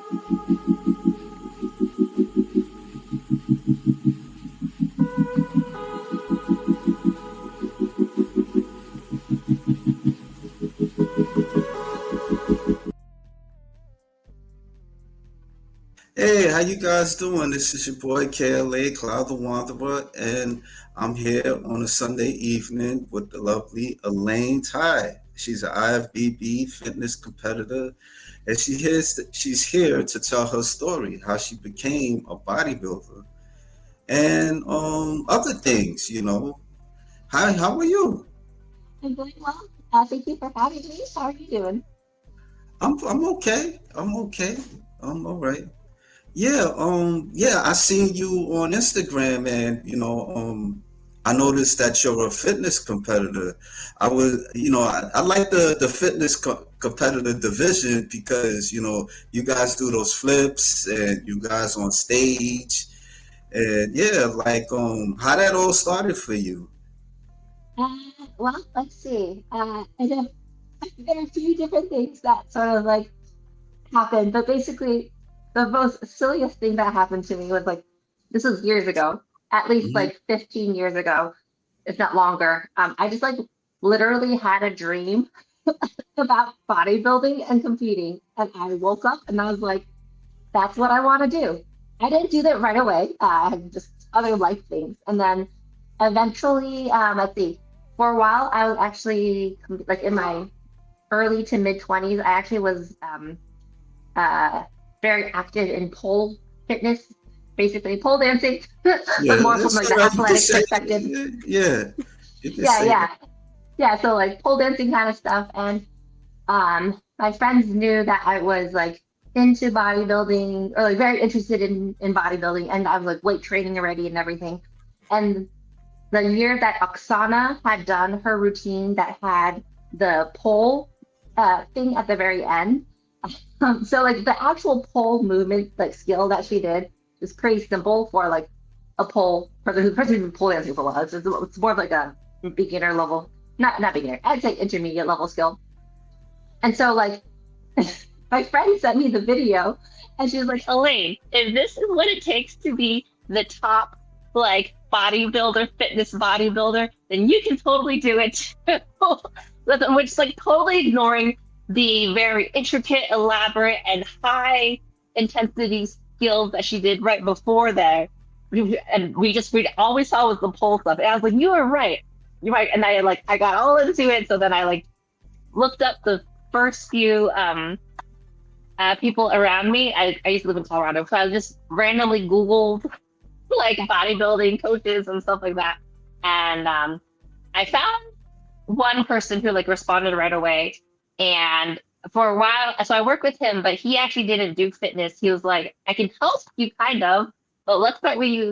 Hey, how you guys doing? This is your boy KLA Cloud the Wanderer, and I'm here on a Sunday evening with the lovely Elaine Tai. She's an IFBB fitness competitor, and she's here to tell her story, how she became a bodybuilder, and other things. Hi, how are you? I'm doing well. Thank you for having me. How are you doing? I'm okay. I'm okay. I'm all right. Yeah, I seen you on Instagram, and I noticed that you're a fitness competitor. I like the fitness competitor division because you guys do those flips and you guys on stage, and yeah, like how that all started for you. Uh, let's see. There are a few different things that sort of like happened, but basically, the most silliest thing that happened to me was like, this was years ago, at least Hmm. like 15 years ago, if not longer. I just like literally had a dream about bodybuilding and competing, and I woke up and I was like, that's what I want to do. I didn't do that right away. I had just other life things. And then eventually, let's see, for a while, I was actually like in my early to mid 20s, I actually was uh, very active in pole fitness, basically pole dancing, but Yeah, more from that's like all the right. You can athletic say perspective. yeah. You can Yeah, say yeah, that. yeah. So like pole dancing kind of stuff. And my friends knew that I was like into bodybuilding or like very interested in bodybuilding, and I was like weight training already and everything. And the year that Oksana had done her routine that had the pole thing at the very end. So like the actual pole movement like skill that she did is pretty simple for like a pole person who's been pole dancing for a while. It's more of like a beginner level, not beginner. I'd say intermediate level skill. And so like my friend sent me the video and she was like, Elaine, if this is what it takes to be the top like bodybuilder, fitness bodybuilder, then you can totally do it too. Which is like totally ignoring the very intricate, elaborate, and high intensity skills that she did right before that. And we all we saw was the pole stuff. And I was like, you are right. You're right. And I got all into it. So then I like looked up the first few people around me. I used to live in Colorado, so I just randomly Googled like bodybuilding coaches and stuff like that. And I found one person who like responded right away. And for a while, so I worked with him, but he actually didn't do fitness. He was like, I can help you kind of, but let's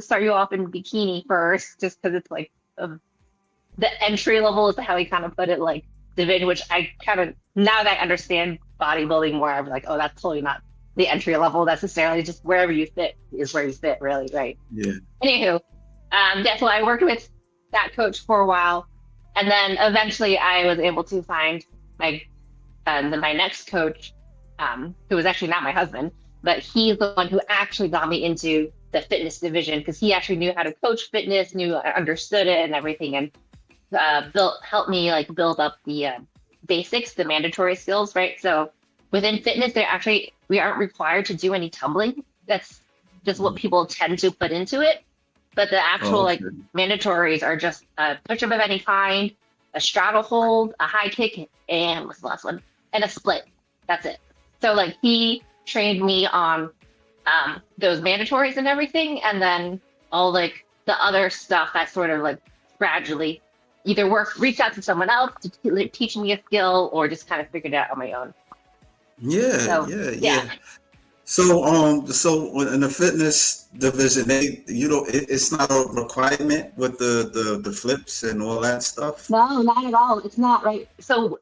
start you off in bikini first, just because it's like um, the entry level is how he kind of put it, like division, which I kind of now that I understand bodybuilding more, I'm like, oh, that's totally not the entry level necessarily. Just wherever you fit is where you fit, really, right? Yeah. Anywho, yeah, so I worked with that coach for a while, and then eventually I was able to find my my next coach, who was actually not my husband, but he's the one who actually got me into the fitness division because he actually knew how to coach fitness, knew understood it and everything, and built helped me like build up the basics, the mandatory skills, right? So within fitness, we aren't required to do any tumbling. That's just what people tend to put into it. But the actual Oh, like okay. mandatories are just a push up of any kind, a straddle hold, a high kick, and what's the last one? And a split. That's it. So like he trained me on those mandatories and everything, and then all like the other stuff that sort of like gradually either reach out to someone else to teach me a skill or just kind of figured it out on my own. Yeah, So yeah, yeah, yeah. So in the fitness division, it's not a requirement with the flips and all that stuff. no, not at all. It's not right. So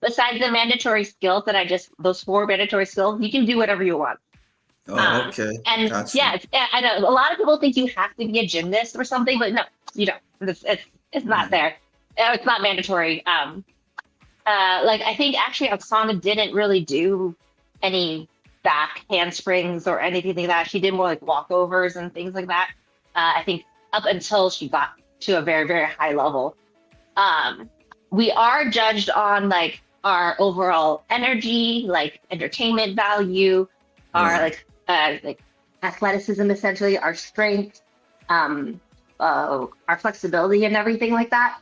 besides the mandatory skills that those four mandatory skills, you can do whatever you want. Oh, okay, And got yeah, you. I know a lot of people think you have to be a gymnast or something, but no, you don't. It's not Yeah. there. It's not mandatory. Like I think actually Oksana didn't really do any back handsprings or anything like that. She did more like walkovers and things like that. I think up until she got to a very, very high level. Um, we are judged on like our overall energy, like entertainment value, our Right. like athleticism, essentially, our strength, um, our flexibility, and everything like that.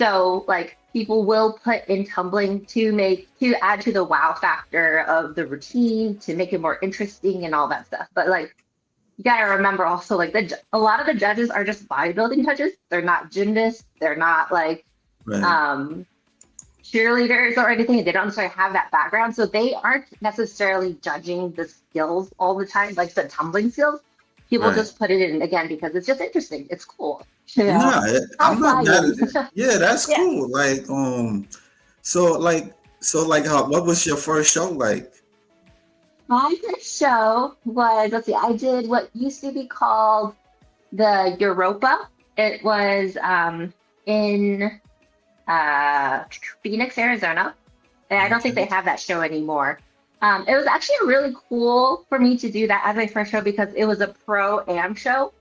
So like people will put in tumbling to add to the wow factor of the routine to make it more interesting and all that stuff. But like you gotta remember also like a lot of the judges are just bodybuilding judges. They're not gymnasts. They're not like Right. um, cheerleaders or anything. They don't necessarily have that background, so they aren't necessarily judging the skills all the time, like the tumbling skills. People Right. just put it in again because it's just interesting. It's cool, you know. No, High I'm not mad flying. at it. Yeah, that's Yeah. cool. Like, how, what was your first show like? My first show was, let's see, I did what used to be called the Europa. It was in Phoenix, Arizona. And I don't think Okay. they have that show anymore. It was actually really cool for me to do that as my first show because it was a pro am show.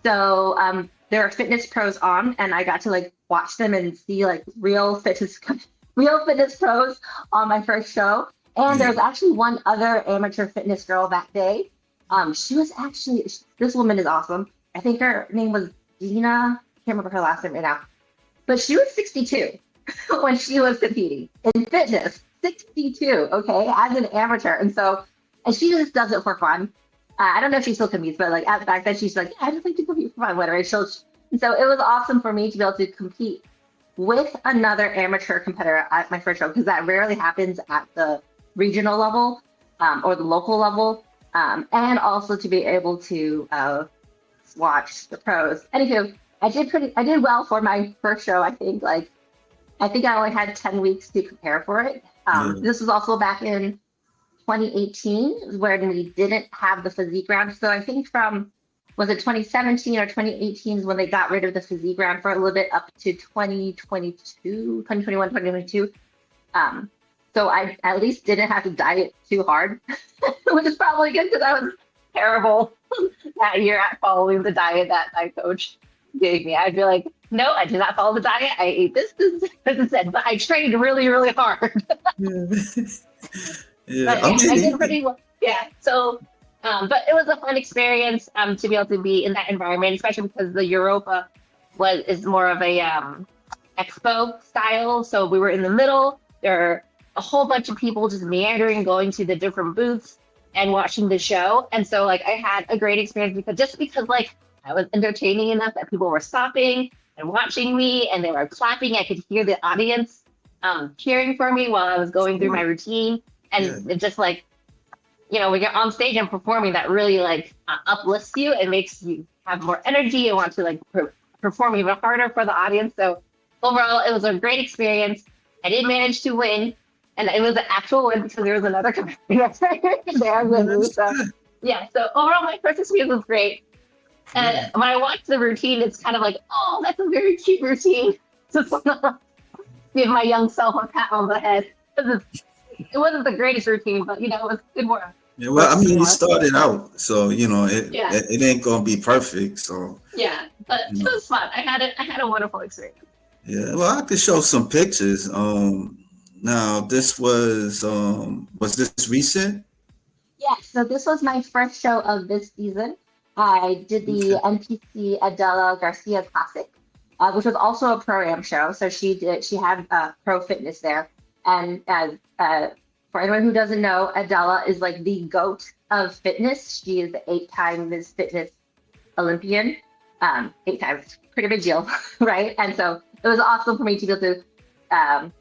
So there are fitness pros on, and I got to like watch them and see like real fitness pros on my first show. And there Yeah. was actually one other amateur fitness girl that day. She was actually this woman is awesome. I think her name was Dina. Can't remember her last name right now, but she was 62 when she was competing in fitness. 62, okay, as an amateur, and she just does it for fun. I don't know if she still competes, but like back then she's like, yeah, I just like to compete for fun, whatever. And so it was awesome for me to be able to compete with another amateur competitor at my first show because that rarely happens at the regional level or the local level, and also to be able to watch the pros. Anywho, I did well for my first show. I think I only had 10 weeks to prepare for it. Yeah. This was also back in 2018 where we didn't have the physique round. So I think from, was it 2017 or 2018 is when they got rid of the physique round for a little bit up to 2022, 2021, 2022. Um, so I at least didn't have to diet too hard, which is probably good because I was terrible that year at following the diet that my coach gave me. I'd be like, no, I did not follow the diet. I ate this instead, but I trained really, really hard. Yeah. Yeah. But I yeah, I did mean, pretty well. Yeah. So, but it was a fun experience to be able to be in that environment, especially because the Europa is more of a expo style. So we were in the middle. There are a whole bunch of people just meandering, going to the different booths and watching the show. And so like I had a great experience because like I was entertaining enough that people were stopping and watching me and they were clapping. I could hear the audience cheering for me while I was going through my cool. routine. And Yeah. it just like, when you're on stage and performing, that really like uplifts you and makes you have more energy and want to like perform even harder for the audience. So overall, it was a great experience. I did manage to win, and it was an actual win because there was another competitor there Yeah, with me. that's So good. yeah, so overall, my first experience was great. And Yeah. when I watch the routine, it's kind of like, oh, that's a very cute routine. So give my young self a pat on the head. It wasn't the greatest routine, but it was good work. Yeah. Well, I Work mean, you more. started out, so Yeah, it ain't gonna be perfect. So yeah. But you it know, was fun. I had a wonderful experience. yeah. Well, I could show some pictures. Now was this recent? Yeah, so this was my first show of this season. I did the Okay. NPC Adela Garcia Classic, which was also a pro am show. So she had pro fitness there. And for anyone who doesn't know, Adela is like the goat of fitness. She is the 8-time Miss Fitness Olympian. 8 times, pretty big deal, right? And so it was awesome for me to be able to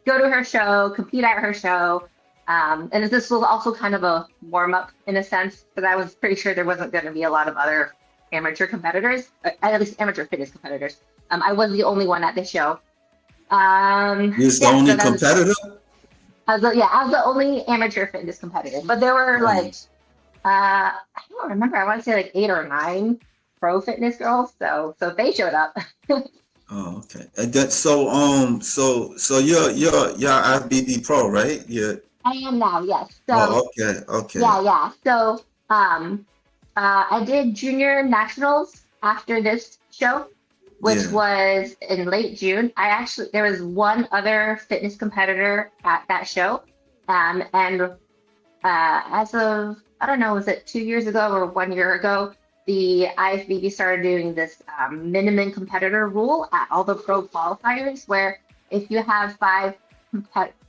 go to her show, compete at her show. And this was also kind of a warm up in a sense, because I was pretty sure there wasn't going to be a lot of other amateur competitors, at least amateur fitness competitors. I was the only one at the show. You was the Yeah, only so that was, competitor. I was the only amateur fitness competitor, but there were Oh, like, I don't remember, I want to say like 8 or 9 pro fitness girls. So they showed up. oh, okay. And that, so you're IFBB Pro, right? Yeah. I am now, yes. So Oh, okay, okay. yeah, yeah. So I did junior nationals after this show, which Yeah, was in late June. I actually there was one other fitness competitor at that show, and as of I don't know, was it 2 years ago or 1 year ago, the IFBB started doing this minimum competitor rule at all the pro qualifiers, where if you have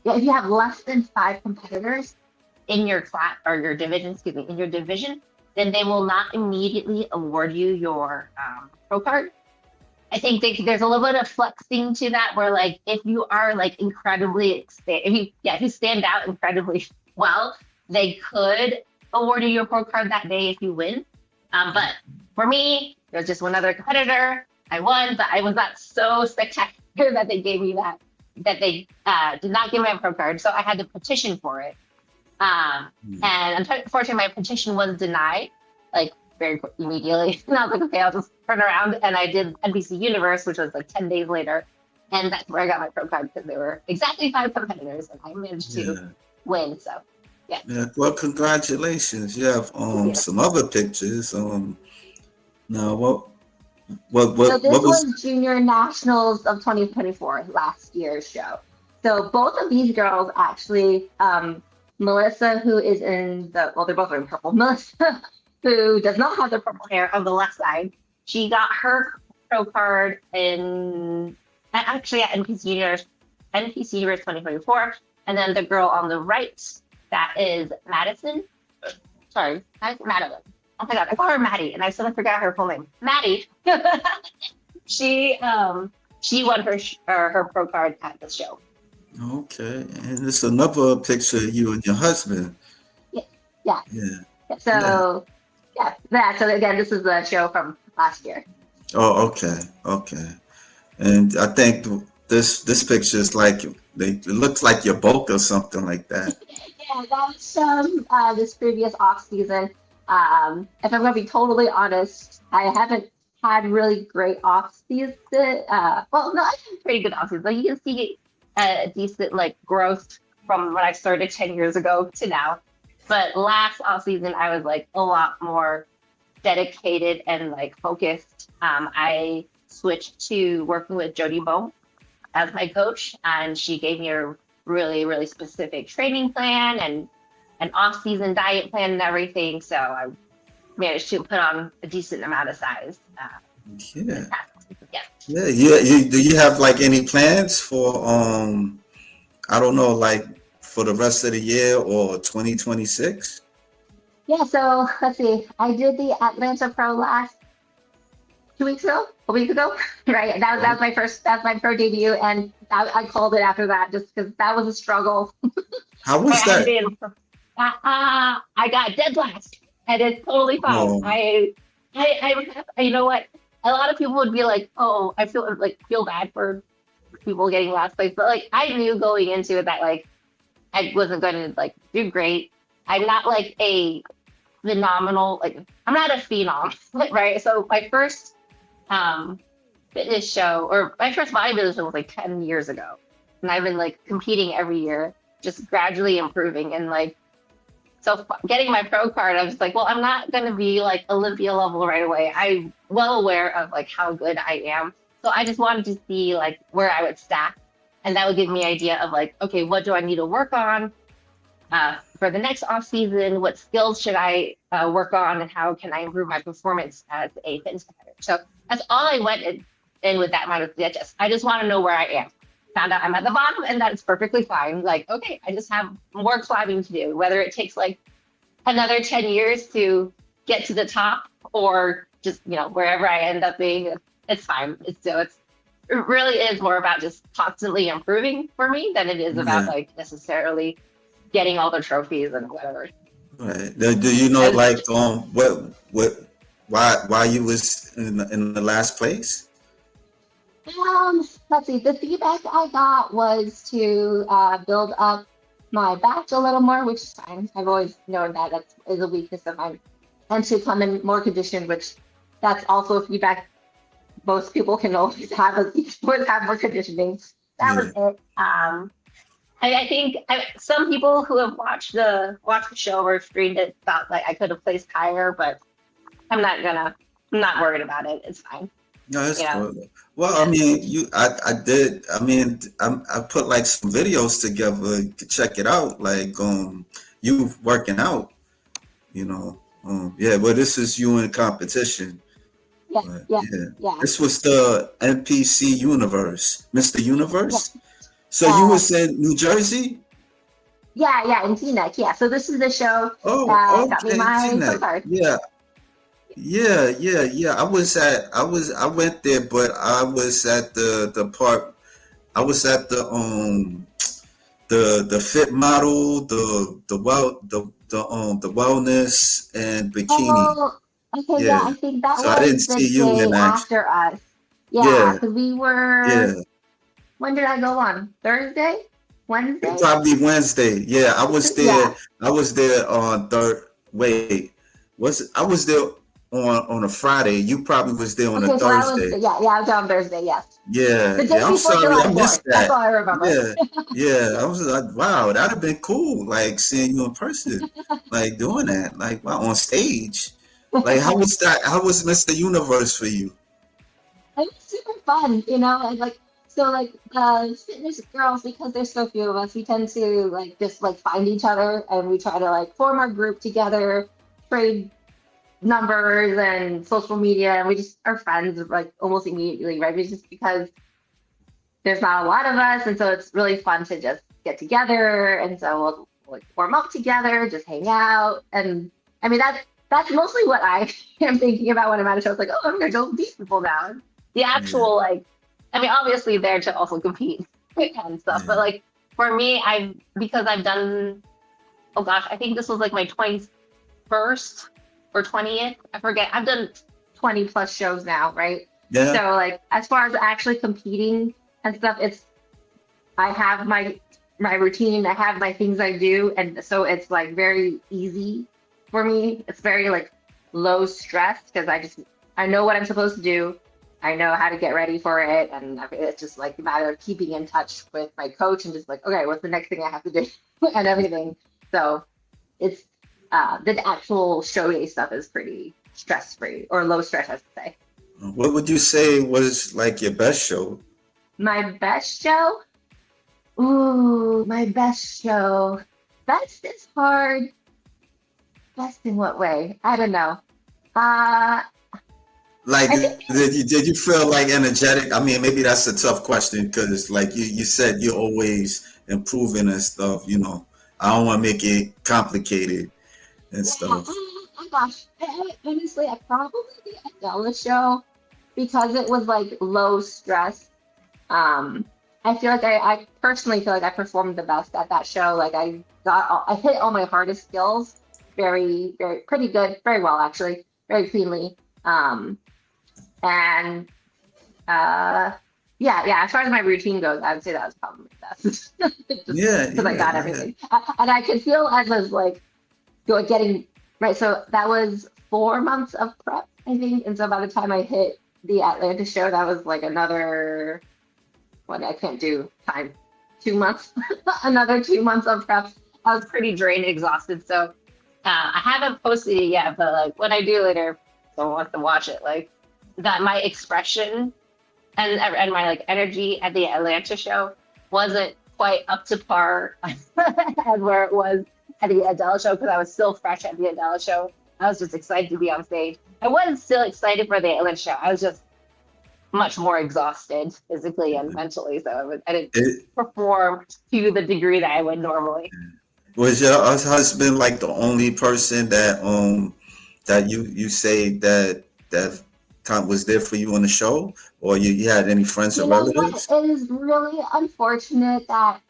if you have less than five competitors in your class or your division, excuse me, in your division, then they will not immediately award you your pro card. I think there's a little bit of flexing to that, where like if you are like if you stand out incredibly well, they could award you your pro card that day if you win. But for me, there's just one other competitor. I won, but I was not so spectacular that they gave me that they did not give me a pro card, so I had to petition for it. Um, mm, and unfortunately, my petition was denied, like very immediately. And I was like, okay, I'll just turn around. And I did NBC Universe, which was like 10 days later. And that's where I got my pro card because there were exactly five competitors and I managed to yeah, win. So, yeah, yeah. Well, congratulations. You have thank you. some other pictures. Now So, what this was? was Junior Nationals of 2024, last year's show. So, both of these girls actually, Melissa, who is in well, they're both in purple. Melissa, who does not have the purple hair on the left side, she got her pro card actually at NPC Universe 2024. And then the girl on the right, that is Madison. Sorry, Madeline. Oh my God, I call her Maddie, and I suddenly forgot her full name. Maddie. she she won her pro card at the show. Okay, and it's another picture of you and your husband. Yeah, yeah. Yeah, yeah. So yeah. So again, this is the show from last year. Oh, okay, okay. And I think this picture is like it looks like your bulk or something like that. Yeah, that's this previous off season. If I'm gonna be totally honest, I haven't had really great off season. Well, no, I had pretty good off season. Like you can see a decent like growth from when I started 10 years ago to now. But last off season, I was like a lot more dedicated and like focused. I switched to working with Jody Bohm as my coach, and she gave me a really specific training plan and an off-season diet plan and everything. So I managed to put on a decent amount of size this Yeah, past season. Yeah. yeah. Do you have like any plans for I don't know, like for the rest of the year or 2026? Yeah. So let's see. I did the Atlanta Pro last 2 weeks ago, a week ago, right? That was my first. That's my pro debut, and I called it after that just because that was a struggle. How I was had to that? be in. I got dead last, and it's totally fine. Oh, You know what? A lot of people would be like, "Oh, I feel bad for people getting last place," but like I knew going into it that like I wasn't going to like do great. I'm not like a phenomenal like I'm not a phenom, right? So my first um fitness show or my first bodybuilding show was like 10 years ago, and I've been like competing every year, just gradually improving and like so getting my pro card, I was like, well, I'm not going to be like Olympia level right away. I'm well aware of like how good I am. So I just wanted to see like where I would stack. And that would give me an idea of like, okay, what do I need to work on for the next off season? What skills should I work on, and how can I improve my performance as a fitness competitor? So that's all I went in with that amount of just I just want to know where I am. Found out I'm at the bottom, and that's perfectly fine. Like, okay, I just have more climbing to do, whether it takes like another 10 years to get to the top or just, wherever I end up being, it's fine. It really is more about just constantly improving for me than it is about yeah. like necessarily getting all the trophies and whatever. Right. Do you know And, like why you was in the last place? let's see, the feedback I got was to build up my back a little more, which is fine. I've always known that is a weakness of mine, and to come in more conditioned, which that's also feedback most people can always have. Always have more conditioning. That was Yeah. it. I think some people who have watched the show or streamed it thought like I could have placed higher, but I'm not gonna. I'm not worried about it. It's fine. No, that's You know. cool. Well, I Yeah. mean, I did. I mean, I put like some videos together. You could check it out. Like, you working out. Yeah. But this is you in competition. Yeah. But Yeah. yeah, Yeah. this was the NPC Universe, Mr. Yeah. Universe. So you Uh, was in New Jersey? yeah. Yeah. And Teaneck. Yeah. So this is the show Oh, that got me okay, my pro T-Net. card. Yeah, yeah. I went there, but I was at the part. I was at the fit model, the wellness and bikini. Oh, okay. Yeah. Yeah. I think that So I didn't was the see you day in action. after us. Yeah, Yeah, because we were. yeah. When did I go on? Thursday? It Wednesday? probably Wednesday. Yeah, I was there. Yeah. I was there on third. Wait, I was there on a Friday. You probably was there on a Okay, so I was, Thursday. yeah, I was on Thursday, yes. Yeah, The day yeah. I'm before sorry, I July missed 4th. That's that. all I remember. Yeah, yeah. I was like, wow, that'd have been cool. Like seeing you in person, like doing that, like wow, on stage. Like, how was that? How was Mr. Universe for you? It was super fun, and like so like fitness girls, because there's so few of us, we tend to like just like find each other and we try to like form our group together, trade numbers and social media, and we just are friends like almost immediately, right? It's just because there's not a lot of us, and so it's really fun to just get together, and so we'll like warm up together, just hang out, and I mean that's mostly what I am thinking about when I'm at a show. It's like, oh, I'm gonna go meet people now. The Yeah, actual like, I mean, obviously there to also compete and stuff, but yeah. like for me, because I've done, oh gosh, I think this was like my 21st or 20th. I forget. I've done 20 plus shows now, right? So Yeah. like as far as actually competing and stuff, I have my routine, I have my things I do, and so it's like very easy for me. It's very like low stress because I know what I'm supposed to do. I know how to get ready for it, and it's just like a matter of keeping in touch with my coach and just like, okay, what's the next thing I have to do and everything. So it's the actual show day stuff is pretty stress free or low stress, I should say. What would you say was like your best show? My best show. Ooh, my best show. Best is hard. Best in what way? I don't know. Uh, Like, I think did you feel like energetic? I mean, maybe that's a tough question because, like you said, you're always improving and stuff. I don't want to make it complicated and yeah. stuff. Oh gosh. Honestly, I probably the Adele show because it was like low stress. Um, I feel like I personally feel like I performed the best at that show. Like I hit all my hardest skills very, very pretty good, very well actually, very cleanly. And uh, yeah. As far as my routine goes, I would say that was probably the best, just Yeah, because I yeah, got yeah, everything, and I could feel as I was like getting right. So that was 4 months of prep, I think, and so by the time I hit the Atlanta show, that was like another what I can't do time 2 months, another 2 months of prep. I was pretty drained, exhausted. So I haven't posted it yet, but like when I do later, someone wants to watch it. Like that, my expression and my like energy at the Atlanta show wasn't quite up to par as where it was at the Adele show because I was still fresh at the Adele show. I was just excited to be on stage. I was still excited for the Atlanta show. I was just much more exhausted physically and mentally, so I didn't it, perform to the degree that I would normally. was your husband like the only person that you say that time was there for you on the show, or you had any friends or You know what? relatives? It is really unfortunate that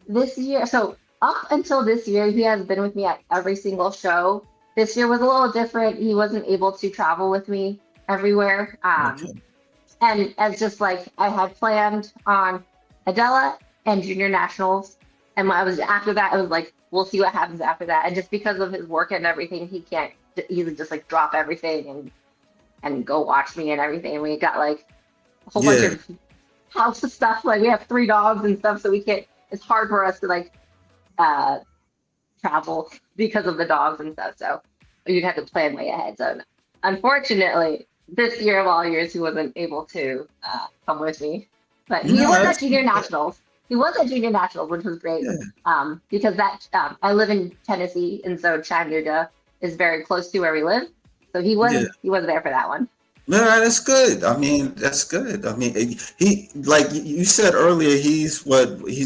this year, so up until this year, he has been with me at every single show. This year was a little different. He wasn't able to travel with me everywhere. Okay. And as just like I had planned on Adela and Junior Nationals. And when I was after that, I was like, we'll see what happens after that. And just because of his work and everything, he can't easily just like drop everything and go watch me and everything. And we got like a whole bunch Yeah, of house stuff. Like we have 3 dogs and stuff, so we can't. it's hard for us to like uh travel because of the dogs and stuff. So you'd have to plan way ahead. So unfortunately, this year of all years, he wasn't able to come with me. But You he know, was that's at junior nationals. He was at junior nationals, which was great. yeah, Because that I live in Tennessee, and so Chattanooga is very close to where we live. So yeah. he was there for that one. No, that's good. I mean, that's good. I mean, he like you said earlier, he's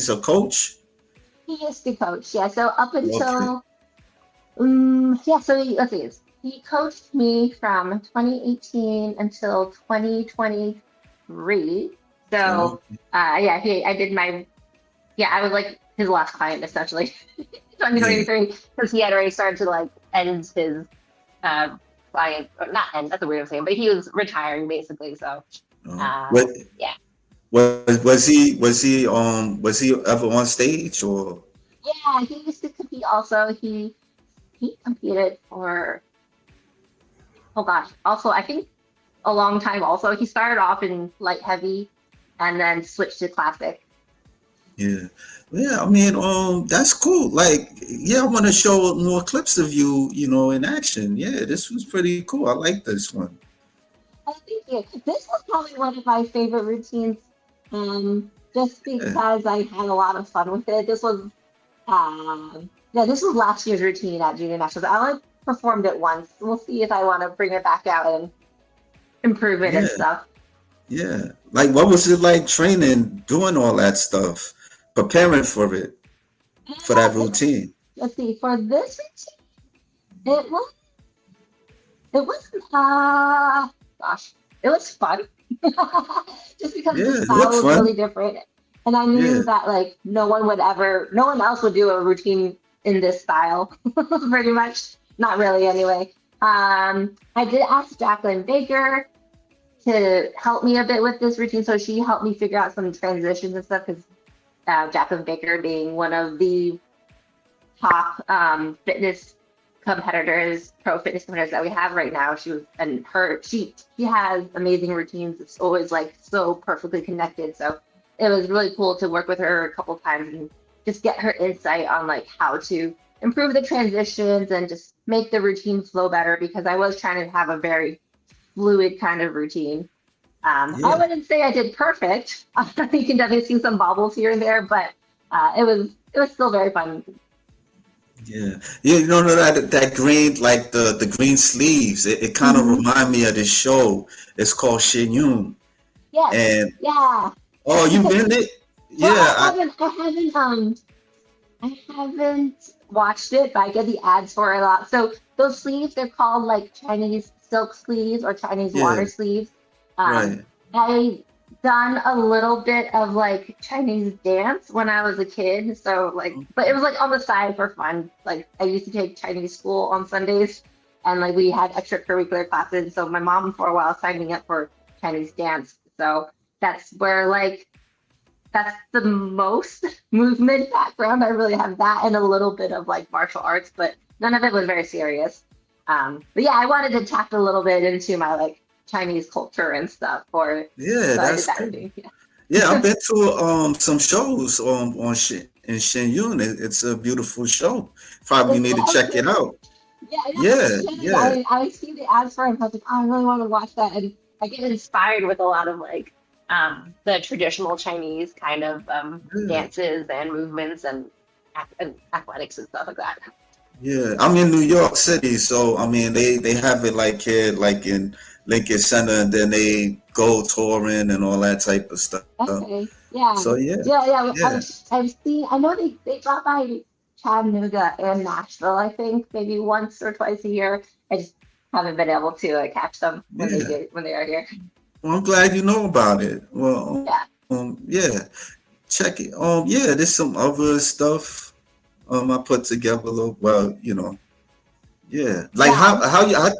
a coach. He used to coach, yeah. So up Okay. until yeah, so let's see. He coached me from 2018 until 2023. Oh, So, yeah, I did my, yeah, I was like his last client essentially, yeah. 2023, because he had already started to like end his uh, client, or not end, that's a weird way of saying, but he was retiring basically. So, What yeah, was he ever on stage or yeah, he used to compete also. He competed for, oh gosh, also, I think a long time also. He started off in light heavy and then switched to classic. yeah. Yeah, I mean, that's cool. Like, yeah, I want to show more clips of you, in action. Yeah, this was pretty cool. I like this one. Oh, thank you. This was probably one of my favorite routines, just Yeah, because I had a lot of fun with it. Yeah, this was last year's routine at Junior Nationals. I only performed it once. We'll see if I want to bring it back out and improve it and yeah, stuff. yeah. Like, what was it like training, doing all that stuff, preparing for that routine? Let's see. For this routine, it wasn't gosh, it was fun. Just because the Yeah, it style looked was really fun. different. And I Yeah, knew that like no one else would do a routine in this style, pretty much. Not really anyway. I did ask Jacqueline Baker to help me a bit with this routine. So she helped me figure out some transitions and stuff because Jacqueline Baker being one of the top fitness competitors, pro fitness competitors that we have right now. She has amazing routines. It's always like so perfectly connected. So it was really cool to work with her a couple times and just get her insight on like how to improve the transitions and just make the routine flow better because I was trying to have a very fluid kind of routine. I yeah, wouldn't say I did perfect. You can definitely see some bobbles here and there, but it was still very fun. yeah. Yeah, you know that green, like the green sleeves. It kind of Hmm. remind me of this show. It's called Shin Yun. Yes, And yeah. oh, you been it? Well, Yeah, I haven't watched it, but I get the ads for it a lot. So those sleeves, they're called like Chinese silk sleeves or Chinese yeah, water sleeves. Um, right. I done a little bit of like Chinese dance when I was a kid. So like, but it was like on the side for fun. Like I used to take Chinese school on Sundays, and like we had extracurricular classes. So my mom for a while signed me up for Chinese dance. So that's where like that's the most movement background. I really have that and a little bit of like martial arts, but none of it was very serious. But yeah, I wanted to tap a little bit into my like Chinese culture and stuff for it. Yeah, So I did that's that cool. routine. Yeah. Yeah, I've been to some shows in Shenyun. It's a beautiful show. Probably It need to sounds check it good. out. Yeah, no, Yeah, you should. yeah, I see the ads for it. And I was like, oh, I really want to watch that. And I get inspired with a lot of like the traditional Chinese kind of yeah, dances and movements and athletics and stuff like that. yeah. I'm in New York City, so I mean they have it like here, like in Lincoln Center, and then they go touring and all that type of stuff. Okay. Yeah. So yeah, Yeah, yeah. yeah, I've seen I know they drop by Chattanooga and Nashville, I think, maybe once or twice a year. I just haven't been able to catch them yeah. when they are here. Well, I'm glad you know about it. Well, Yeah. yeah, check it. Yeah, there's some other stuff. I put together. Well, yeah. Like Yeah.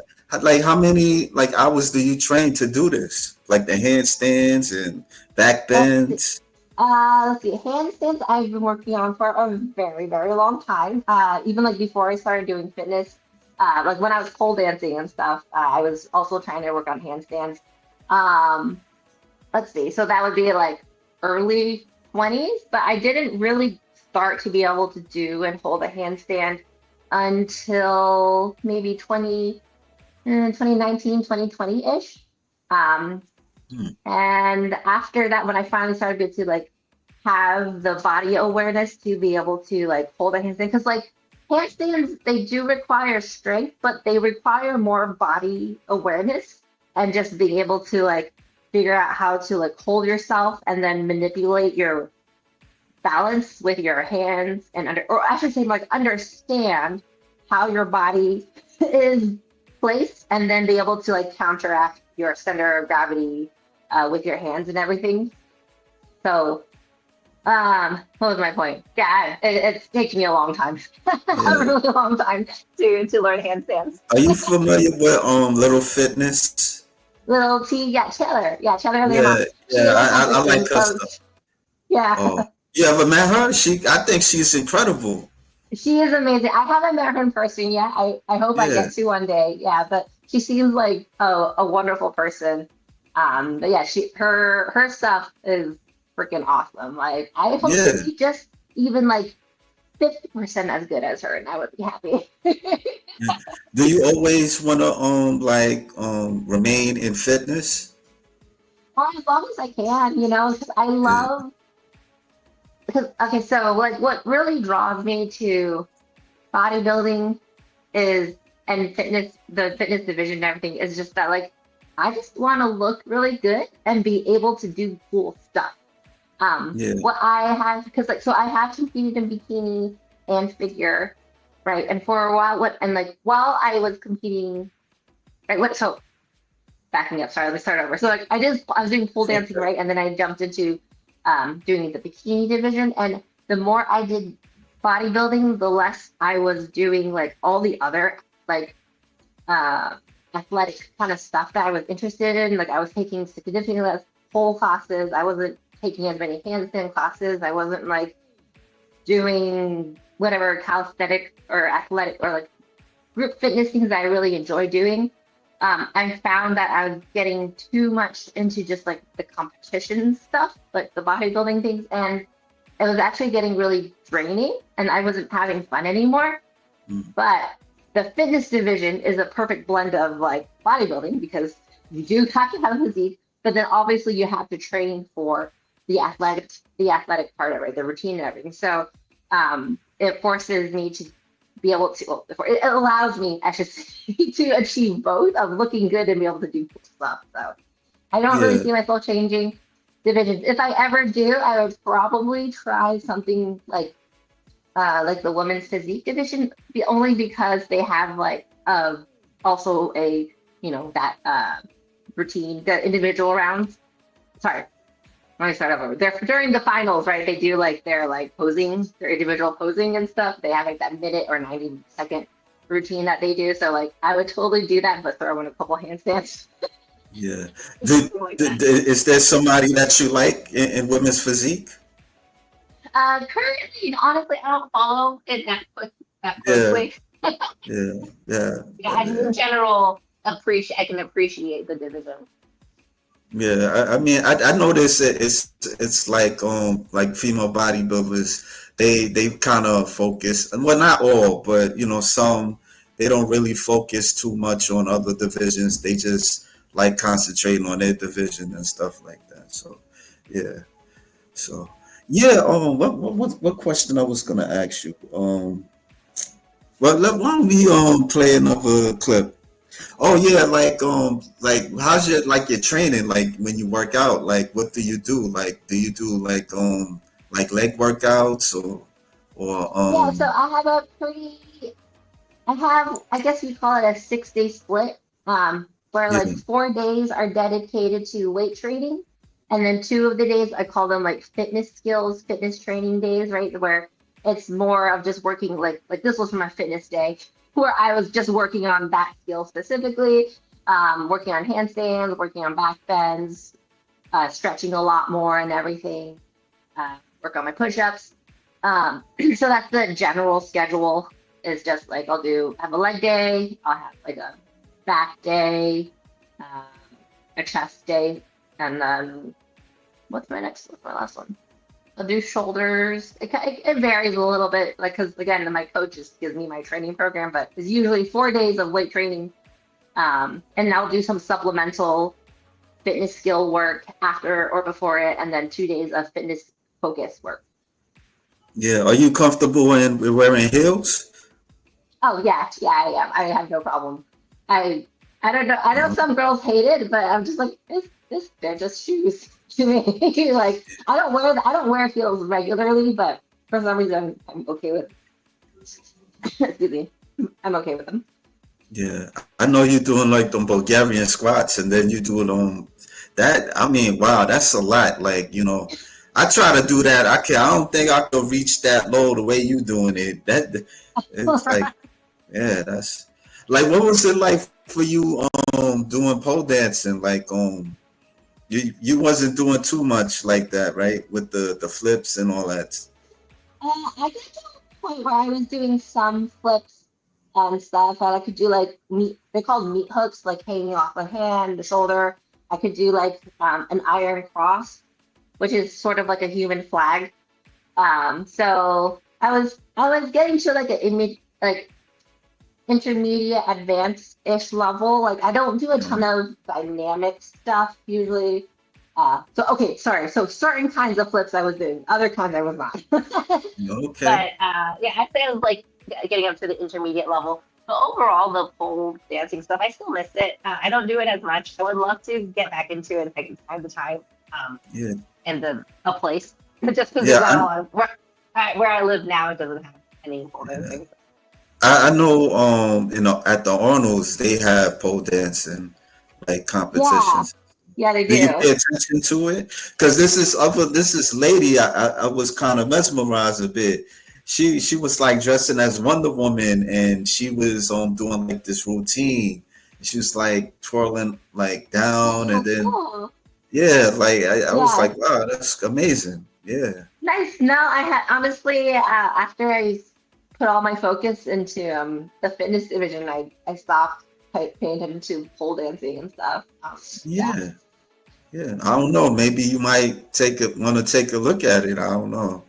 like how many like hours do you train to do this? Like the handstands and back Let's see. bends. Let's see. Handstands I've been working on for a very, very long time. Even like before I started doing fitness, like when I was pole dancing and stuff, I was also trying to work on handstands. Um, let's see. So that would be like early 20s, but I didn't really start to be able to do and hold a handstand until maybe 2019, 2020-ish. Um, Hmm. and after that, when I finally started to like have the body awareness to be able to like hold a handstand, because like handstands, they do require strength, but they require more body awareness and just being able to like figure out how to like hold yourself and then manipulate your balance with your hands and under, or I should say like understand how your body is placed and then be able to like counteract your center of gravity with your hands and everything. So what was my point? Yeah, it's taken me a long time, a Yeah. really long time to learn handstands. Are you familiar with Little Fitness? Little T, yeah, Chandler Yeah, Leonard. She yeah. is my I like fitness her stuff. coach. Yeah, Oh, you ever met her? I think she's incredible. she is amazing. I haven't met her in person yet. I hope I Yeah, get to one day. Yeah, but she seems like a wonderful person. But yeah, her stuff is freaking awesome. Like I hope to yeah. be just even like 50% as good as her, and I would be happy. Yeah. Do you always want to remain in fitness? As long as I can, you know, because I Yeah, love because okay, so like what really draws me to bodybuilding is and fitness, the fitness division and everything is just that like I just want to look really good and be able to do cool stuff. yeah, What I have because like so I have competed in bikini and figure, right? And for a while, what and like while I was competing, right? What so backing up, sorry, let me start over. So like I was doing pole it's dancing, okay. right? And then I jumped into doing the bikini division. And the more I did bodybuilding, the less I was doing like all the other like uh athletic kind of stuff that I was interested in. Like I was taking significantly less pole classes. I wasn't taking as many handstand classes. I wasn't like doing whatever calisthenic or athletic or like group fitness things that I really enjoy doing. I found that I was getting too much into just like the competition stuff, like the bodybuilding things, and it was actually getting really draining, and I wasn't having fun anymore. Mm, But the fitness division is a perfect blend of like bodybuilding because you do have to have a physique, but then obviously you have to train for the athletic part of it, the routine and everything. So it forces me to be able to, well, it allows me, I should say, to achieve both of looking good and be able to do cool stuff. So I don't really yeah, see myself changing divisions. If I ever do, I would probably try something like the women's physique division, only because they have like also a that routine, the individual rounds. Sorry, let me start over. They're during the finals, right? They do like their like posing, their individual posing and stuff. They have like that minute or 90-second routine that they do. So like I would totally do that, but throw in a couple handstands, yeah. something like that. Is there somebody that you like in women's physique? Currently, honestly, I don't follow it that Yeah, closely. yeah, yeah, Yeah, I just in general appreciate. I can appreciate the division. yeah. I mean, I notice it's like female bodybuilders. They kind of focus, well, not all, but some, they don't really focus too much on other divisions. They just like concentrating on their division and stuff like that. So, yeah. So, yeah. What question I was gonna ask you? Well, why don't we play another clip? Oh yeah, like how's your training, like when you work out, like what do you do? Like do you do like leg workouts or Yeah, so I have a pretty, I have, I guess we call it a 6 day split, where yeah, like 4 days are dedicated to weight training. And then two of the days, I call them like fitness skills, fitness training days, right? Where it's more of just working like this was my fitness day, where I was just working on that skill specifically, working on handstands, working on back bends, stretching a lot more and everything, work on my push-ups. So that's the general schedule. Is just like I'll do have a leg day, I'll have like a back day, um, a chest day, and then what's my last one? I'll do shoulders. It varies a little bit, like because again, my coach just gives me my training program, but it's usually 4 days of weight training. And I'll do some supplemental fitness skill work after or before it, and then 2 days of fitness focus work. Yeah. Are you comfortable in wearing heels? Oh yeah, yeah, I am. I have no problem. I I don't know. I know Uh, some girls hate it, but I'm just like this. They're just shoes to me. Like I don't wear heels regularly, but for some reason I'm okay with. Excuse me. I'm okay with them. yeah. I know you're doing like them Bulgarian squats, and then you doing that. I mean, wow, that's a lot. Like, I try to do that. I don't think I could reach that low the way you doing it. It's like, yeah, that's like, what was it like for you doing pole dancing? Like, you wasn't doing too much like that, right? With the flips and all that. I got to a point where I was doing some flips and stuff, and I could do like meat. They called meat hooks, like hanging off the hand, the shoulder. I could do like an iron cross, which is sort of like a human flag. So I was getting to like like intermediate advanced ish level. Like I don't do a ton Um, of dynamic stuff usually. So okay, sorry. So certain kinds of flips I was doing, other kinds I was not. okay. But yeah, I say I was like getting up to the intermediate level. But overall, the pole dancing stuff, I still miss it. I don't do it as much. I would love to get back into it if I can find the time Yeah. and a place. But just because there's Yeah. not a lot of where I live now, it doesn't have any pole Yeah. dancing. I know, at the Arnold's they have pole dancing like Yeah, competitions. yeah, they Do you do. pay attention to it? Because this lady, I was kind of mesmerized a bit. She was like dressing as Wonder Woman, and she was doing like this routine. She was like twirling like down, and Oh, then cool. yeah, like I was Yeah, like, wow, that's amazing. Yeah, nice. No, I had honestly after put all my focus into the fitness division, I stopped paying attention to pole dancing and stuff. Yeah, yeah, yeah. I don't know. Maybe you might want to take a look at it. I don't know.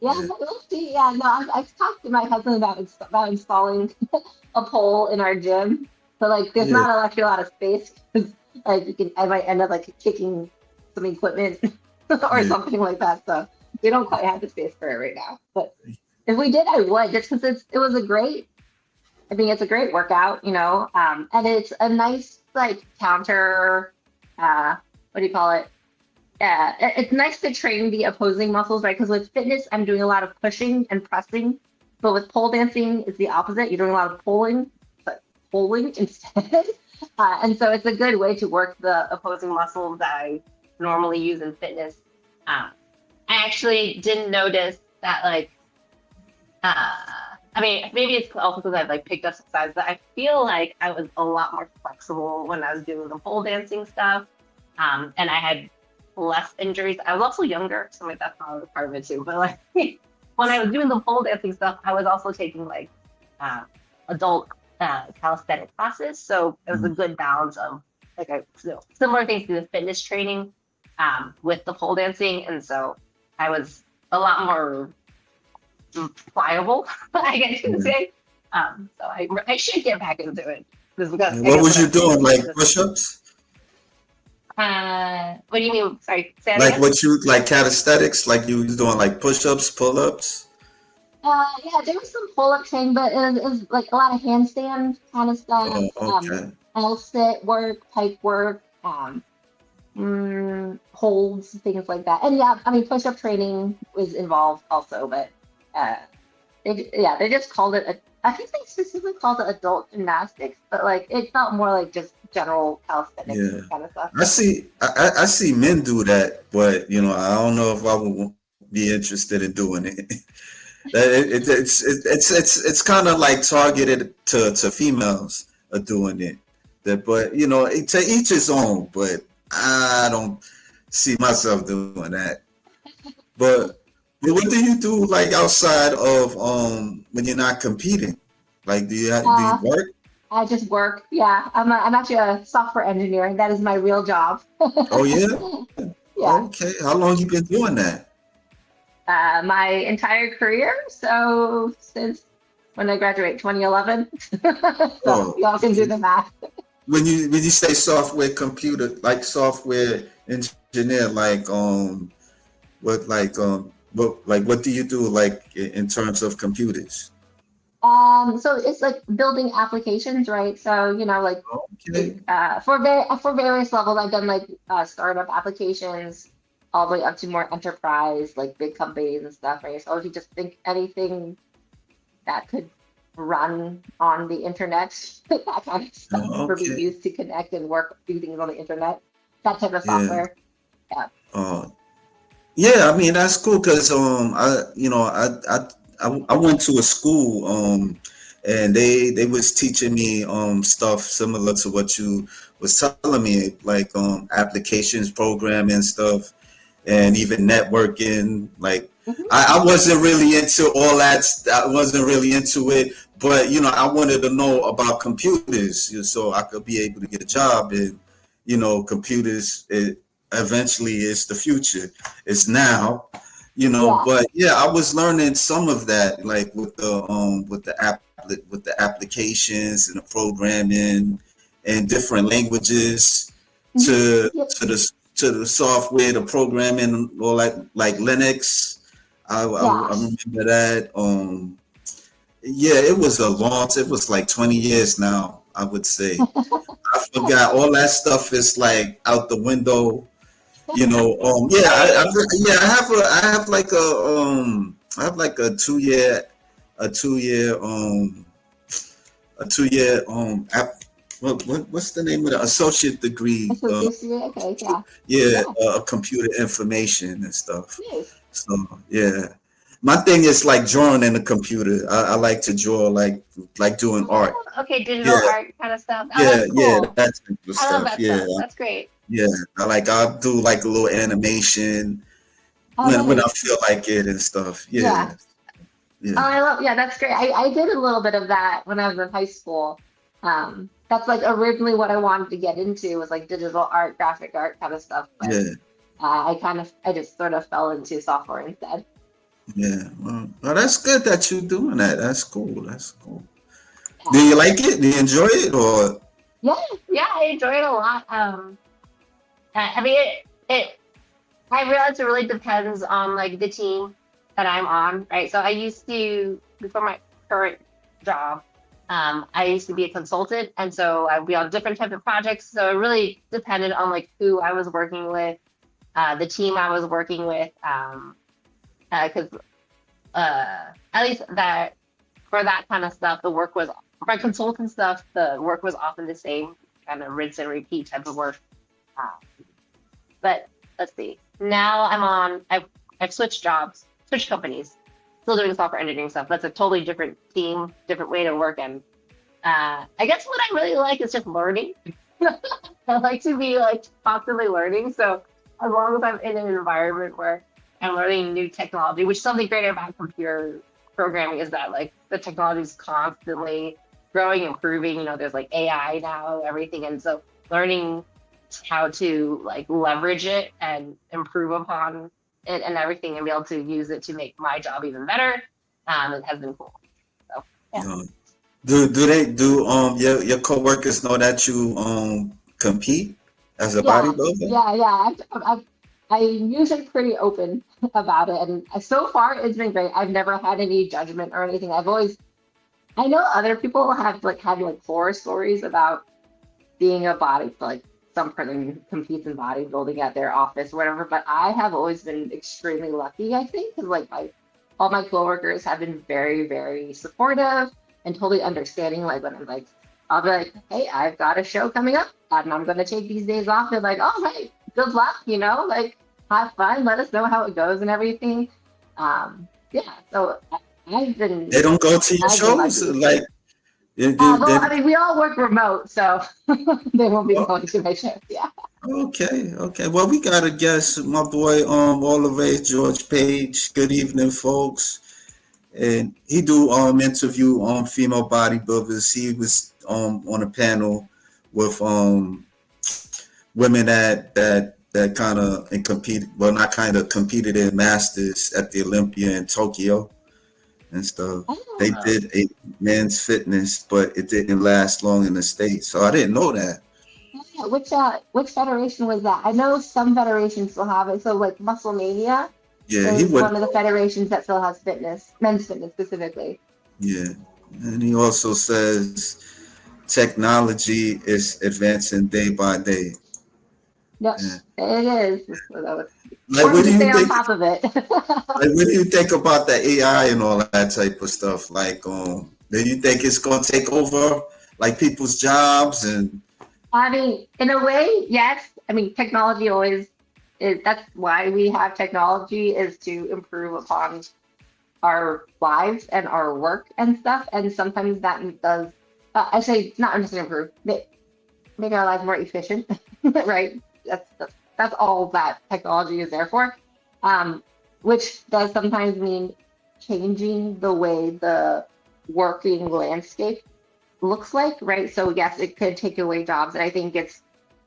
yeah. Yeah, We'll see. Yeah, no, I've talked to my husband about about installing a pole in our gym. So like, there's yeah, not actually a lot of space because like I might end up like kicking some equipment or yeah, something like that. So we don't quite have the space for it right now. But if we did, I would just because it was a great. I think it's a great workout, and it's a nice like counter. What do you call it? Yeah, it's nice to train the opposing muscles, right? Because with fitness, I'm doing a lot of pushing and pressing, but with pole dancing, it's the opposite. You're doing a lot of pulling, but pulling instead. And so it's a good way to work the opposing muscles that I normally use in fitness. Um, I actually didn't notice that, like, uh, I mean, maybe it's also because I've like picked up some size, but I feel like I was a lot more flexible when I was doing the pole dancing stuff. And I had less injuries. I was also younger, so like that's probably part of it too. But like when I was doing the pole dancing stuff, I was also taking like uh, adult calisthenic classes, so it was a mm, good balance of like similar things to the fitness training with the pole dancing, and so I was a lot more pliable, I guess you could yeah. say. So I should get back into it. Just because Yeah. I What guess was what you I'm saying doing? is Like just push-ups? what do you mean? Sorry, say that Like again. what you like calisthenics? Like you was doing like push-ups, pull-ups? Yeah, there was some pull-up training, but it was like a lot of handstand kind of stuff, Oh, okay. L sit work, pike work, holds, things like that. And yeah, I mean, push-up training was involved also, but uh, they just called it. I think they specifically called it adult gymnastics, but like it felt more like just general calisthenics Yeah. kind of stuff. I see men do that, but I don't know if I would be interested in doing it. It's kind of like targeted to females are doing it. But to each his own. But I don't see myself doing that. But what do you do like outside of when you're not competing? Like do you Uh, work? I just work. Yeah, I'm actually a software engineer. That is my real job. Oh yeah. Yeah. Okay. How long you been doing that? my entire career. So since when I graduated 2011. So Oh, y'all can do okay. the math. When you say software computer, like software engineer, what do you do like in terms of computers? So it's like building applications, right? So, like Okay. for various levels, I've done like startup applications all the way up to more enterprise, like big companies and stuff, right? So if you just think anything that could run on the internet, that kind of stuff, or be Okay. used to connect and work, do things on the internet, that type of Yeah. software. Yeah. Uh, yeah. I mean that's cool because I went to a school and they was teaching me stuff similar to what you was telling me like applications programming stuff and even networking. Like Hmm. I wasn't really into all that. I wasn't really into it, but I wanted to know about computers, so I could be able to get a job. And computers. Eventually, it's the future. It's now. Yeah. But yeah, I was learning some of that, like with the applications and the programming and different languages Hmm. to Yep. the software, the programming, or like Linux. I Yeah. remember that. Yeah, it was a long. It was like 20 years now. I would say I forgot all that stuff is like out the window. Yeah, Right. yeah. I have like I have like a 2 year a 2 year what's the name of the associate degree? Association. Okay. Yeah. Yeah, Yeah. computer information and stuff. Nice. So yeah, my thing is like drawing in the computer. I like to draw like doing art. Oh, okay. Digital Yeah, art kind of stuff. Oh, yeah, that's yeah, cool. that type of I love stuff. that Yeah, stuff. That's great. yeah. I'll do like a little animation Oh, when I nice. feel like it and stuff. Yeah. Yeah, Oh, yeah, I love, yeah, that's great. I did a little bit of that when I was in high school. That's like originally what I wanted to get into was like digital art, graphic art kind of stuff. But yeah, I just sort of fell into software instead. yeah. Well, that's good that you're doing that. That's cool. That's cool. Do Yeah. you like it? Do you enjoy it? Or Yeah, yeah, I enjoy it a lot. I mean, I realize it really depends on like the team that I'm on, right? So I used to, before my current job, I used to be a consultant, and so I'd be on different types of projects. So it really depended on like who I was working with, the team I was working with, because at least that for that kind of stuff, the work was for my consultant stuff, the work was often the same, kind of rinse and repeat type of work. Uh, but let's see. Now I've switched jobs, switched companies, still doing software engineering stuff. That's a totally different team, different way to work. And I guess what I really like is just learning. I like to be like constantly learning. So as long as I'm in an environment where I'm learning new technology, which is something great about computer programming is that like the technology is constantly growing, improving. There's like AI now, everything, and so learning how to like leverage it and improve upon it and everything and be able to use it to make my job even better. It has been cool. So yeah. uh, do your coworkers know that you compete as a Yeah, bodybuilder? I'm usually pretty open about it, and so far it's been great. I've never had any judgment or anything. I know other people have like had like horror stories about being a body, like some person competes in bodybuilding at their office or whatever. But I have always been extremely lucky, I think, because like all my coworkers have been very, very supportive and totally understanding. Like when I'm like, I'll be like, hey, I've got a show coming up and I'm gonna take these days off. And like, oh, hey, good luck, like have fun, let us know how it goes and everything. Yeah, so I've They been don't go to your I've been shows lucky. like they Well, I mean, we all work remote, so they won't be oh, going to my shows. Yeah. okay, okay. Well, we got a guest, my boy, all the way, George Page. Good evening, folks. And he do interview female bodybuilders. He was on a panel with women that that kind of and competed, well, not kind of competed in Masters at the Olympia in Tokyo and stuff. They Oh, did a men's fitness, but it didn't last long in the States. So I didn't know that. yeah. Which federation was that? I know some federations still have it. So like Muscle Mania Yeah, he is would. one of the federations that still has fitness, men's fitness specifically. Yeah. And he also says technology is advancing day by day. Yeah. Yes, it is. So it's Like, what important do to you stay on think? top of it. Like, what do you think about the AI and all that type of stuff? Like, do you think it's gonna take over like people's jobs and I mean, in a way, yes. I mean, technology always is. That's why we have technology is to improve upon our lives and our work and stuff. And sometimes that does, I say, not necessarily improve, make our lives more efficient, right? That's all that technology is there for. Um, which does sometimes mean changing the way the working landscape looks like, right? So yes, it could take away jobs, and I think it's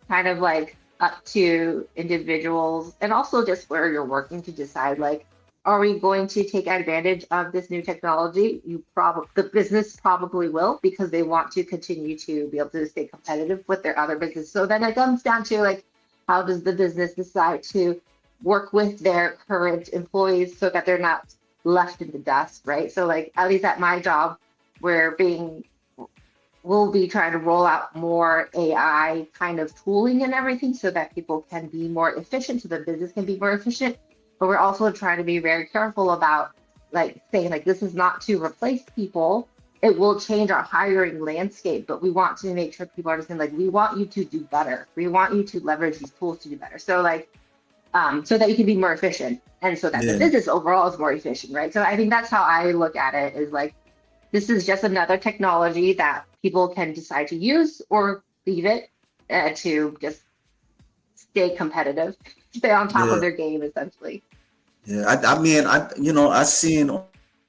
kind of like up to individuals and also just where you're working to decide like, are we going to take advantage of this new technology? The business probably will because they want to continue to be able to stay competitive with their other business. So then it comes down to like, how does the business decide to work with their current employees so that they're not left in the dust, right? So like at least at my job, we're being we'll be trying to roll out more AI kind of tooling and everything so that people can be more efficient, so the business can be more efficient. But we're also trying to be very careful about like saying like this is not to replace people. It will change our hiring landscape, but we want to make sure people understand like we want you to do better. We want you to leverage these tools to do better. So like so that you can be more efficient and so that the yeah, business overall is more efficient, right? So I think that's how I look at it is like this is just another technology that people can decide to use or leave it to just stay competitive, stay on top of yeah, their game, essentially. yeah. I mean, I seen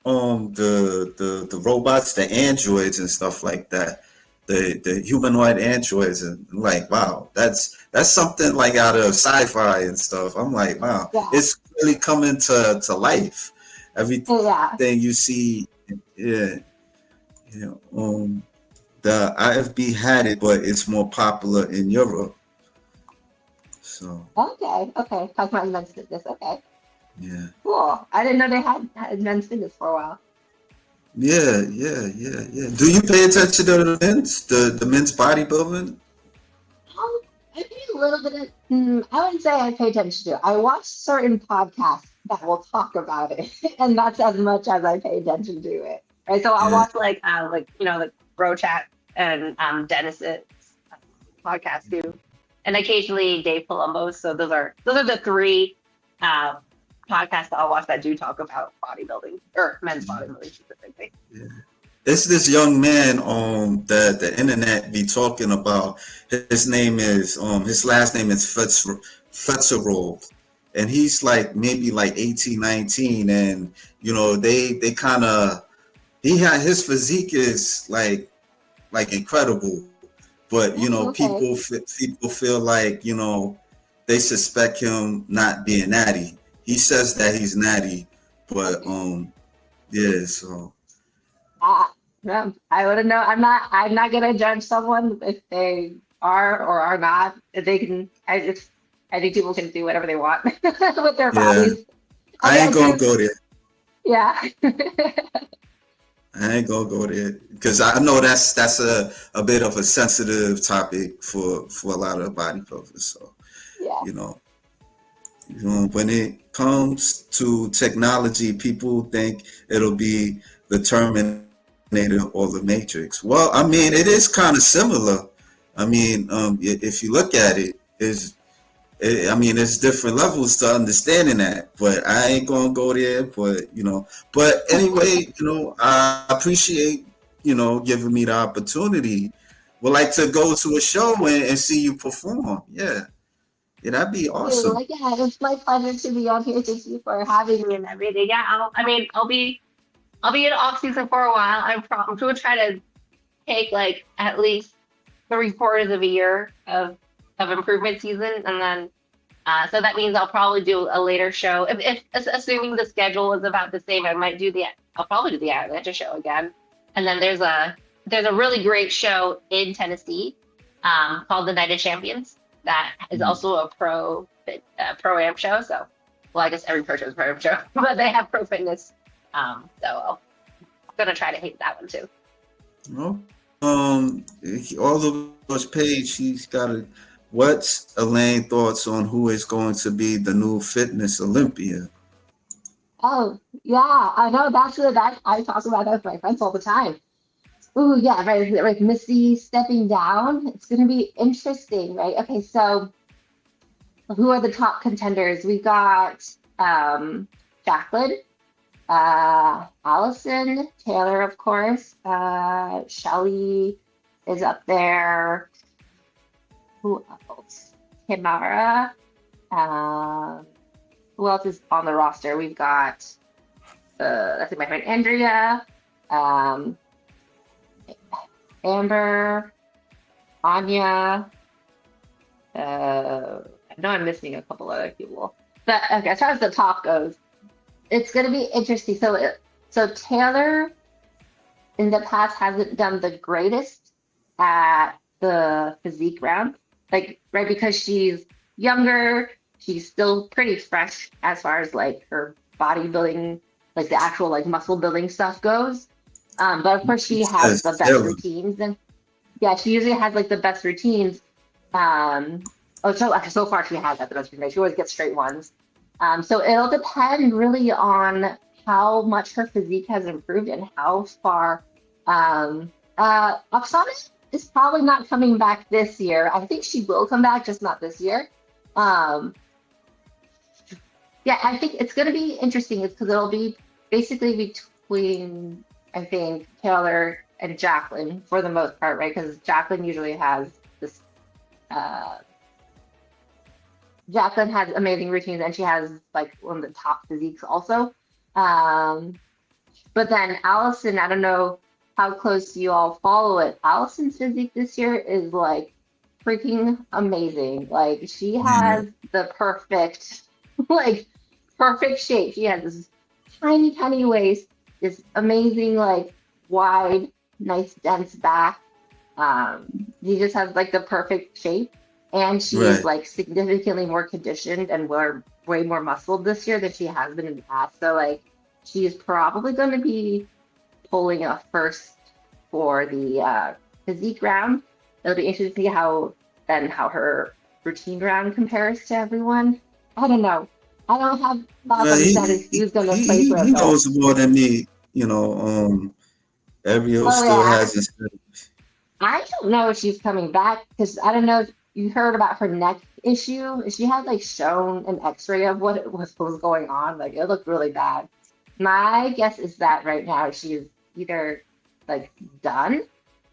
the robots, the androids and stuff like that, the humanoid androids, and I'm like, wow, that's something like out of sci-fi and stuff. I'm like, wow, Yeah. it's really coming to life. Everything you Yeah. see, yeah, the IFB had it, but it's more popular in Europe. So Okay. Okay. Talk about men's fitness. Okay. yeah. Cool. I didn't know they had men's fitness for a while. Yeah, yeah, yeah, yeah. Do you pay attention to the men's bodybuilding? I pay a little bit of, I wouldn't say I pay attention to it. I watch certain podcasts that will talk about it, and that's as much as I pay attention to it. Right. So I'll Yeah, watch like like Bro Chat and Dennis's podcast too, and occasionally Dave Palumbo's. So those are the three uh, podcasts that I'll watch that do talk about bodybuilding or men's bodybuilding specifically. yeah. It's this young man that the internet be talking about. His last name is Fitzgerald, and he's like maybe like 18, 19, and they kind of his physique is like incredible, but Oh, okay. people feel like they suspect him not being natty. He says that he's natty, but Okay. yeah, so No, I wouldn't know. I'm not gonna judge someone if they are or are not. If they can, I think people can do whatever they want with their yeah, bodies. I I mean, I ain't gonna do. go there. Yeah. I ain't gonna go there because I know that's a bit of a sensitive topic for a lot of bodybuilders. So Yeah. you know, when it comes to technology, people think it'll be the Terminator or the Matrix. Well, I mean, it is kind of similar. I mean, if you look at it, I mean, there's different levels to understanding that, but I ain't gonna go there. But anyway, I appreciate giving me the opportunity. Would like to go to a show and see you perform. Yeah, yeah, that'd be Dude, awesome. like, yeah, it's my pleasure to be on here. Thank you for having me and everything. Yeah, I mean, I'll be in off season for a while. I'm going to try to take like at least 3/4 of a year of improvement season, and then So that means I'll probably do a later show. If assuming the schedule is about the same, I'll probably do the Atlanta show again. And then there's a really great show in Tennessee, called the Night of Champions. That is Mm. also a pro am show. So, well, I guess every pro show is a pro am show, but they have pro fitness. So I'm gonna try to hit that one too. Well, all of us page, she's got a. What's Elaine thoughts on who is going to be the new fitness Olympia? Oh yeah, I know that I talk about that with my friends all the time. Ooh, yeah, right. Like Missy stepping down. It's going to be interesting, right? Okay, so who are the top contenders? We got Jacqueline, Allison, Taylor, of course. Shelly is up there. Who else? Kimara. Um, who else is on the roster? We've got, I think my friend Andrea, um, Amber, Anya. I know I'm missing a couple other people. But okay, as far as the top goes, it's going to be interesting. So Taylor in the past hasn't done the greatest at the physique round, like right because she's younger, she's still pretty fresh as far as like her bodybuilding, like the actual like muscle building stuff goes. But of course she has Says the best Taylor. routines, and yeah, she usually has like the best routines. Um, so far she has had the best routines. She always gets straight ones. So it'll depend really on how much her physique has improved and how far. Oksana is probably not coming back this year. I think she will come back, just not this year. Um, yeah, I think it's going to be interesting. It's because it'll be basically between, I think, Taylor and Jacqueline for the most part, right? Because Jacqueline usually has this. Uh, Jacqueline has amazing routines, and she has like one of the top physiques also. Um, but then Allison, I don't know how close you all follow it. Allison's physique this year is like freaking amazing. Like she Yeah, has the perfect, like perfect shape. She has this tiny, tiny waist, this amazing, like wide, nice, dense back. She just has like the perfect shape. And she is right. like significantly more conditioned and way more muscled this year than she has been in the past. So like she is probably going to be pulling a first for the physique round. It'll be interesting to see how her routine round compares to everyone. I don't know. I don't have thoughts Well, on exactly who's going to place where, he but knows more than me. Ariel oh still yeah, hasn't said. I don't know if she's coming back because I don't know if you heard about her neck issue. She had like shown an X-ray of what was going on. Like it looked really bad. My guess is that right now she's either like done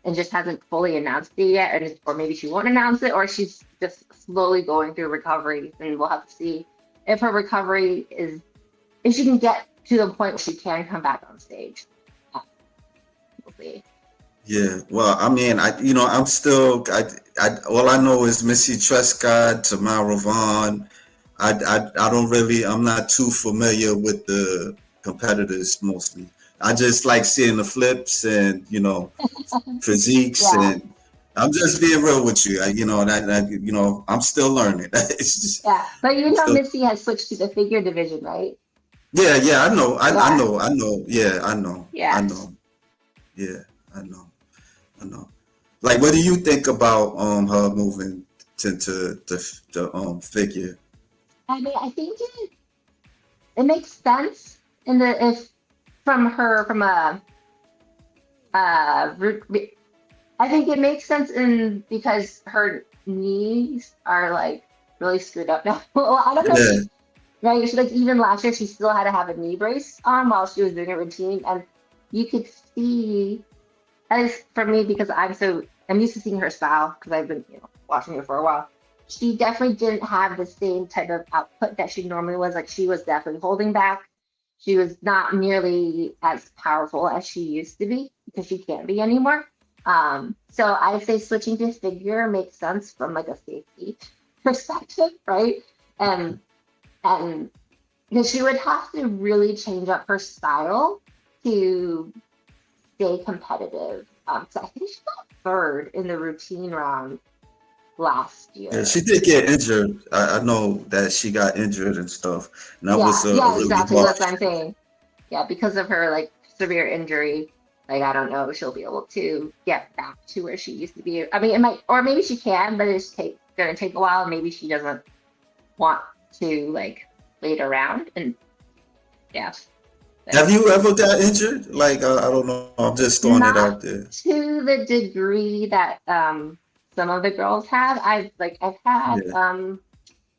and just hasn't fully announced it yet, or maybe she won't announce it, or she's just slowly going through recovery, and we'll have to see if her recovery is if she can get to the point where she can come back on stage. Uh, We'll see. Yeah, well, I mean, I'm still, all I know is Missy Trescott, Tamara Vaughn. I don't really, I'm not too familiar with the competitors mostly. I just like seeing the flips and, physiques, Yeah, and I'm just being real with you. I'm still learning. It's just yeah. But you know, still, Missy has switched to the figure division, right? yeah, yeah, I know, Yeah, I know, yeah, I yeah. know, yeah, I know. I know. Like, what do you think about her moving into the figure? I mean, I think it makes sense in the if from her from a I think it makes sense in because her knees are like really screwed up now. Well, I don't know if Yeah, she's right. She, like even last year, she still had to have a knee brace on while she was doing her routine, and you could see, at least for me, because I'm used to seeing her style because I've been watching her for a while. She definitely didn't have the same type of output that she normally was. Like she was definitely holding back. She was not nearly as powerful as she used to be because she can't be anymore. So I say switching to figure makes sense from like a safety perspective, right? and and because she would have to really change up her style to stay competitive. So I think she got third in the routine round last Yeah, year. she did get injured. I know that she got injured and stuff, and that was Yeah, a yeah, really exactly. That's what harsh. I'm saying. Yeah, because of her like severe injury, like I don't know if she'll be able to get back to where she used to be. I mean, it might, or maybe she can, but gonna take a while. Maybe she doesn't want to like wait around. And yeah, Have but you ever got injured? Like, I don't know. I'm just throwing it out not there. to the degree that some of the girls have. I've had Yeah,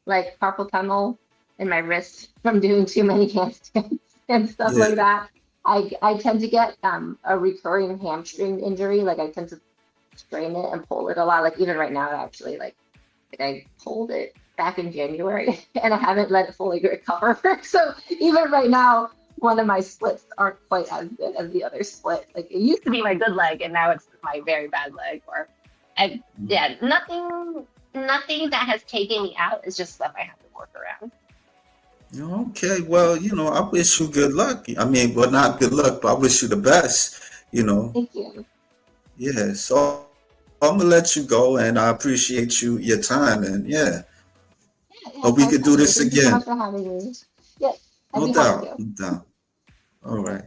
like carpal tunnel in my wrist from doing too many handstands and stuff like yeah, that. I tend to get a recurring hamstring injury. Like I tend to strain it and pull it a lot. Like even right now, actually, like I pulled it back in January and I haven't let it fully recover. So even right now, one of my splits aren't quite as good as the other split. Like it used to be my good leg and now it's my very bad leg. Or I yeah, nothing that has taken me out. It's just stuff I have to work around. Okay, well, I wish you good luck. I mean, well, not good luck, but I wish you the best. You know, Thank you. yeah. So I'm gonna let you go, and I appreciate your time, and yeah, Yeah, hope yeah, we it's could my do this pleasure. Thank you again. so much for having me. Yes, I'd No be happy doubt, to. no doubt. All right.